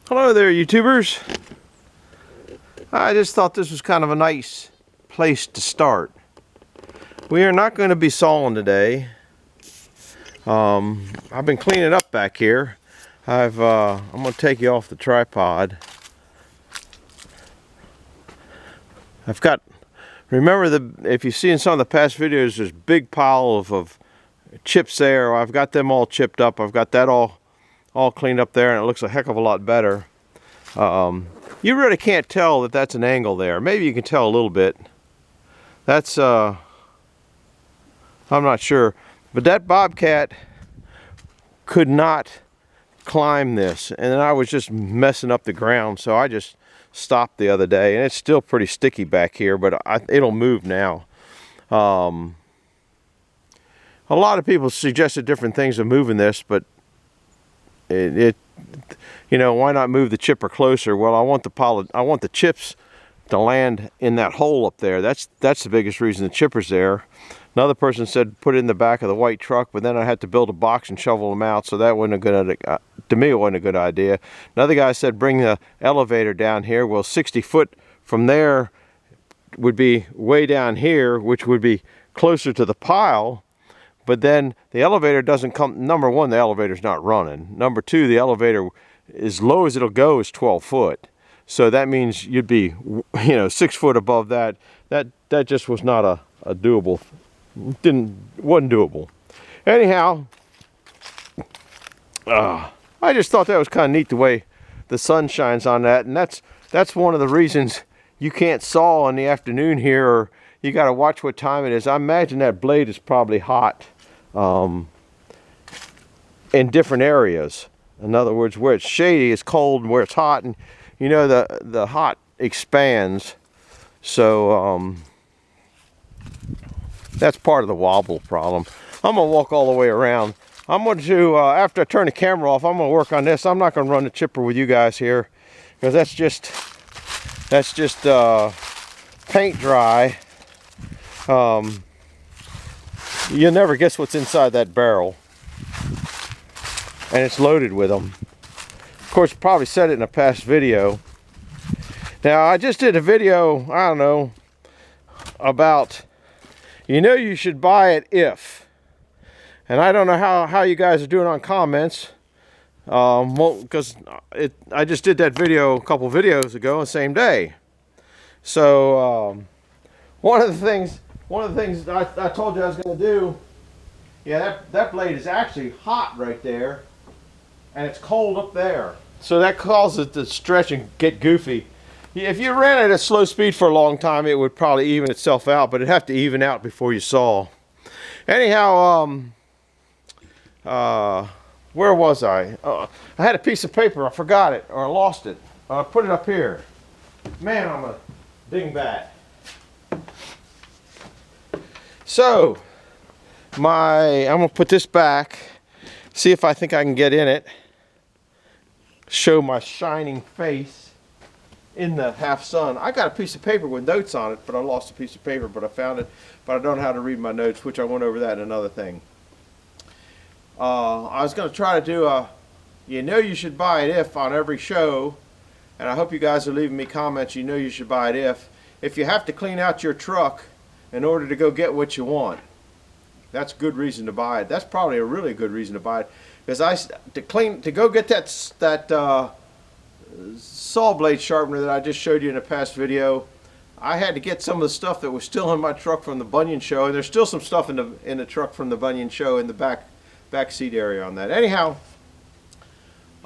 Hello there, YouTubers. I just thought this was kind of a nice place to start. We are not going to be sawing today. I've been cleaning up back here. I'm going to take you off the tripod. Remember if you've seen some of the past videos, there's a big pile of chips there. I've got them all chipped up. I've got that all cleaned up there, and it looks a heck of a lot better. You really can't tell that that's an angle there. Maybe you can tell a little bit. That's I'm not sure, but that bobcat could not climb this, and then I was just messing up the ground, so I just stopped the other day, and it's still pretty sticky back here, but it'll move now. A lot of people suggested different things of moving this, but you know, why not move the chipper closer? Well, I want the chips to land in that hole up there. That's the biggest reason the chipper's there. Another person said put it in the back of the white truck, but then I had to build a box and shovel them out, so that wasn't a good idea. To me, it wasn't a good idea. Another guy said bring the elevator down here. Well, 60 foot from there would be way down here, which would be closer to the pile. But then the elevator doesn't come. Number one, the elevator's not running. Number two, the elevator, as low as it'll go, is 12 foot. So that means you'd be, 6 foot above that. That just was not a doable. Wasn't doable. Anyhow, I just thought that was kind of neat the way the sun shines on that, and that's one of the reasons you can't saw in the afternoon here, or you got to watch what time it is. I imagine that blade is probably hot in different areas. In other words, where it's shady it's cold, and where it's hot, and the hot expands. So that's part of the wobble problem. I'm gonna walk all the way around. I'm going to after I turn the camera off, I'm gonna work on this. I'm not gonna run the chipper with you guys here, because that's just paint dry. You'll never guess what's inside that barrel, and it's loaded with them. Of course, probably said it in a past video. Now, I just did a video, I don't know, about you should buy it if, and I don't know how you guys are doing on comments. Well, because I just did that video a couple videos ago, the same day. So one of the things I told you I was going to do, that blade is actually hot right there, and it's cold up there. So that causes it to stretch and get goofy. If you ran it at slow speed for a long time, it would probably even itself out, but it'd have to even out before you saw. Anyhow, where was I? I had a piece of paper. I forgot it, or I lost it. I put it up here. Man, I'm a dingbat. So, I'm gonna put this back, see if I think I can get in it, show my shining face in the half sun. I got a piece of paper with notes on it, but I lost a piece of paper, but I found it, but I don't know how to read my notes, which I went over that in another thing. I was gonna try to do a, you should buy it if on every show, and I hope you guys are leaving me comments, you should buy it if you have to clean out your truck in order to go get what you want. That's a good reason to buy it. That's probably a really good reason to buy it, because to go get that saw blade sharpener that I just showed you in a past video, I had to get some of the stuff that was still in my truck from the Bunyan show, and there's still some stuff in the truck from the Bunyan show in the back seat area on that. Anyhow,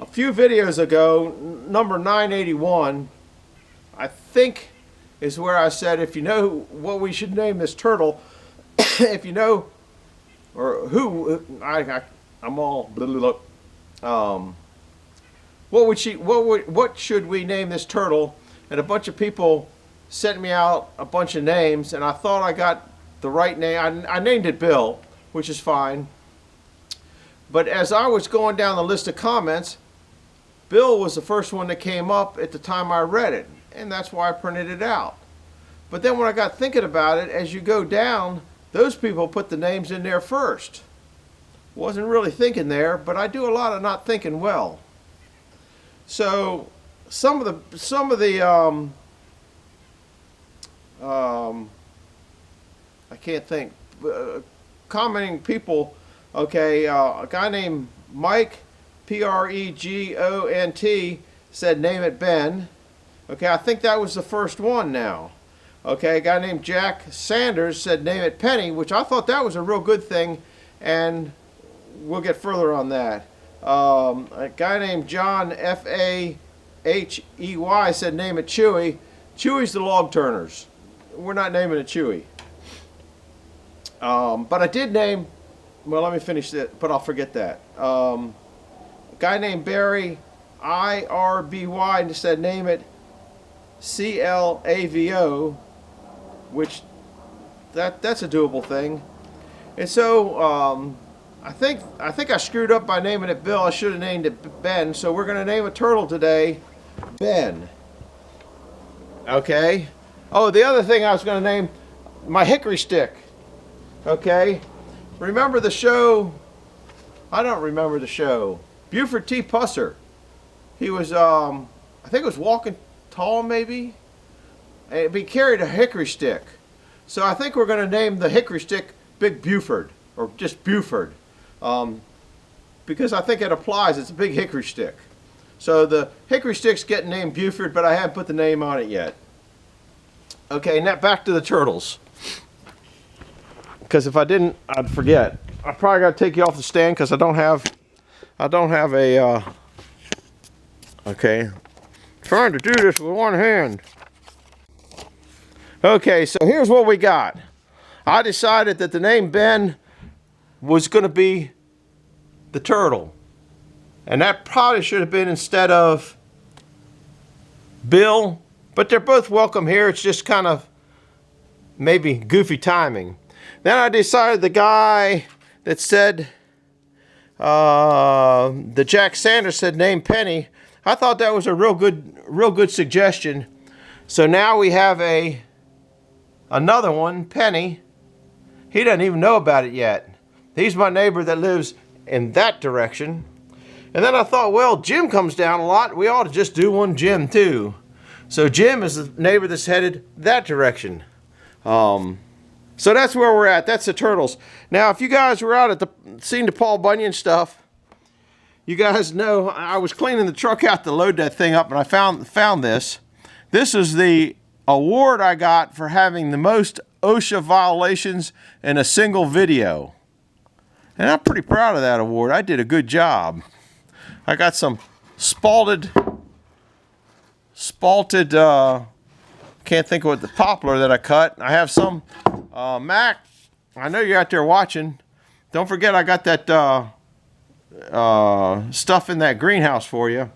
a few videos ago, number 981, I think, is where I said, if you know what we should name this turtle, if you know, or who, I'm all blah, blah, what should we name this turtle? And a bunch of people sent me out a bunch of names, and I thought I got the right name. I named it Bill, which is fine. But as I was going down the list of comments, Bill was the first one that came up at the time I read it, and that's why I printed it out. But then when I got thinking about it, as you go down, those people put the names in there first. Wasn't really thinking there, but I do a lot of not thinking well. So some of the I can't think, commenting people, okay, a guy named Mike, Pregont, said name it Ben. Okay, I think that was the first one now. Okay, a guy named Jack Sanders said name it Penny, which I thought that was a real good thing, and we'll get further on that. A guy named John Fahey said name it Chewy. Chewy's the log turners. We're not naming it Chewy. But I did name, well, let me finish it, but I'll forget that. A guy named Barry IRBY said name it CLAVO, which that's a doable thing. And so I think I screwed up by naming it Bill. I should have named it Ben. So we're going to name a turtle today Ben. Okay. Oh, the other thing I was going to name my hickory stick. Okay. Remember the show? I don't remember the show. Buford T. Pusser. He was, I think it was Walking Tall, maybe? And he carried a hickory stick. So I think we're going to name the hickory stick Big Buford, or just Buford. Because I think it applies. It's a big hickory stick. So the hickory stick's getting named Buford, but I haven't put the name on it yet. Okay, now back to the turtles. Because if I didn't, I'd forget. I probably got to take you off the stand because I don't have a, okay. Trying to do this with one hand. Okay, so here's what we got. I decided that the name Ben was going to be the turtle. And that probably should have been instead of Bill. But they're both welcome here. It's just kind of maybe goofy timing. Then I decided the guy that said, the Jack Sanders said name Penny. I thought that was a real good suggestion. So now we have another one, Penny. He doesn't even know about it yet. He's my neighbor that lives in that direction. And then I thought, well, Jim comes down a lot. We ought to just do one Jim too. So Jim is the neighbor that's headed that direction. So that's where we're at. That's the turtles. Now, if you guys were out at seen the Paul Bunyan stuff, you guys know I was cleaning the truck out to load that thing up, and I found this. This is the award I got for having the most OSHA violations in a single video. And I'm pretty proud of that award. I did a good job. I got some spalted, can't think of what, the poplar that I cut. I have some Mac. I know you're out there watching. Don't forget I got that stuff in that greenhouse for you.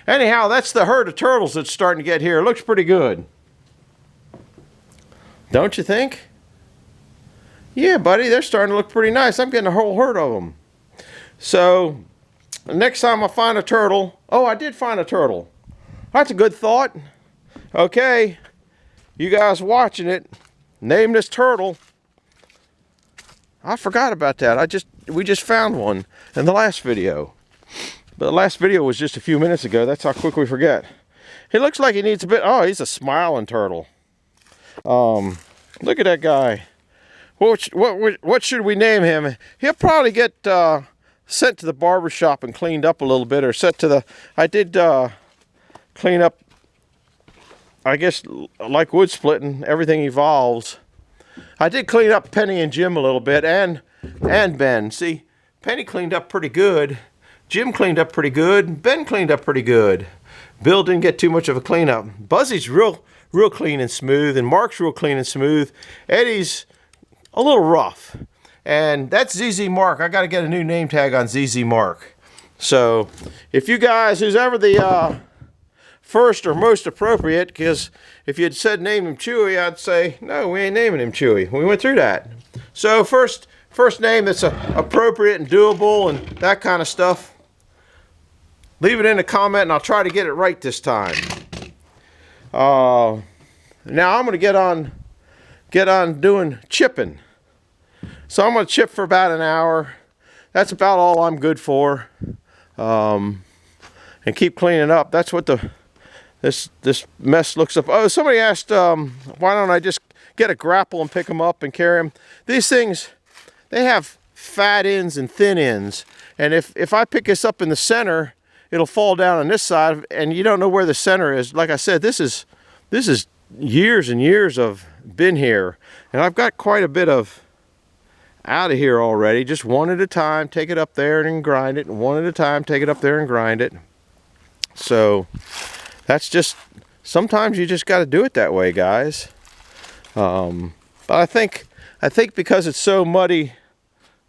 Anyhow, that's the herd of turtles that's starting to get here. It looks pretty good. Don't you think? Yeah, buddy, they're starting to look pretty nice. I'm getting a whole herd of them. So, next time I find a turtle, oh, I did find a turtle. That's a good thought. Okay, you guys watching it, name this turtle. I forgot about that. We just found one in the last video. But the last video was just a few minutes ago. That's how quick we forget. He looks like he needs a bit. Oh, he's a smiling turtle. Look at that guy. What should we name him? He'll probably get sent to the barber shop and cleaned up a little bit, or sent to the. I did clean up. I guess like wood splitting, everything evolves. I did clean up Penny and Jim a little bit, and Ben. See, Penny cleaned up pretty good. Jim cleaned up pretty good. Ben cleaned up pretty good. Bill didn't get too much of a cleanup. Buzzy's real clean and smooth, and Mark's real clean and smooth. Eddie's a little rough. And that's ZZ Mark. I got to get a new name tag on ZZ Mark. So, if you guys, who's ever the first or most appropriate, because if you had said name him Chewy, I'd say, no, we ain't naming him Chewy. We went through that. So, first name that's appropriate and doable and that kind of stuff, leave it in a comment and I'll try to get it right this time. Now I'm going to get on doing chipping. So I'm going to chip for about an hour. That's about all I'm good for. and keep cleaning up. That's what this mess looks up. Oh, somebody asked, why don't I just get a grapple and pick them up and carry them? These things, they have fat ends and thin ends. And if I pick this up in the center, it'll fall down on this side, and you don't know where the center is. Like I said, this is years and years of been here, and I've got quite a bit of out of here already. Just one at a time, take it up there and grind it, and one at a time, take it up there and grind it. So that's just, sometimes you just got to do it that way, guys. But I think because it's so muddy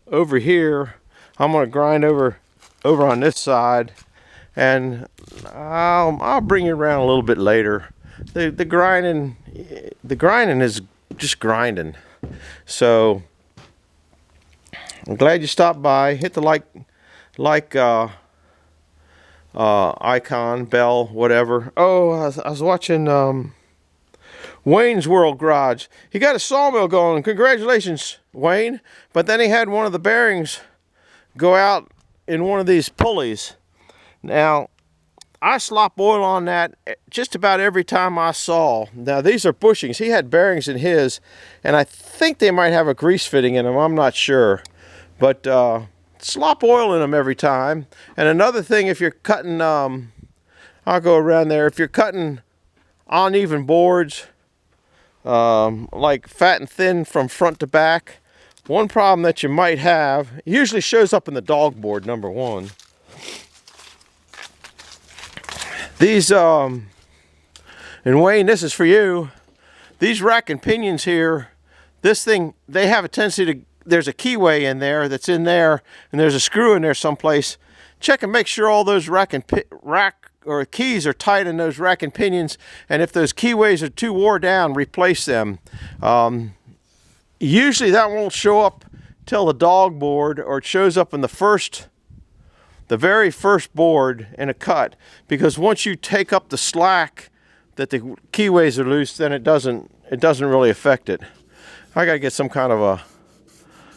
over here, I'm going to grind over on this side, and I'll bring it around a little bit later. The grinding is just grinding. So I'm glad you stopped by. Hit the like icon, bell, whatever. Oh, I was watching Wayne's World Garage. He got a sawmill going. Congratulations, Wayne. But then he had one of the bearings go out in one of these pulleys. Now, I slop oil on that just about every time I saw. Now, these are bushings. He had bearings in his, and I think they might have a grease fitting in them. I'm not sure. But slop oil in them every time. And another thing, if you're cutting, I'll go around there. If you're cutting uneven boards, like fat and thin from front to back, one problem that you might have, it usually shows up in the dog board, number one. These, and Wayne, this is for you. These rack and pinions here, this thing, they have a tendency to, there's a keyway in there that's in there, and there's a screw in there someplace. Check and make sure all those rack or keys are tight in those rack and pinions, and if those keyways are too wore down, replace them. Usually that won't show up till the dog board, or it shows up in the very first board in a cut, because once you take up the slack that the keyways are loose, then it doesn't really affect it. I gotta get some kind of a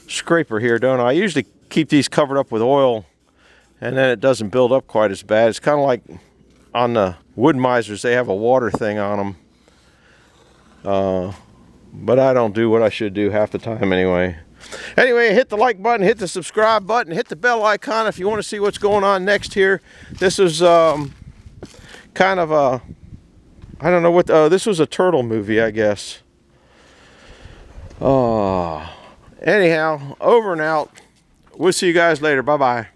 scraper here, don't I? I usually keep these covered up with oil, and then it doesn't build up quite as bad. It's kind of like on the wood misers, they have a water thing on them. But I don't do what I should do half the time anyway. Anyway, hit the like button, hit the subscribe button, hit the bell icon if you want to see what's going on next here. This is kind of a, I don't know what, this was a turtle movie, I guess. Anyhow, over and out. We'll see you guys later. Bye-bye.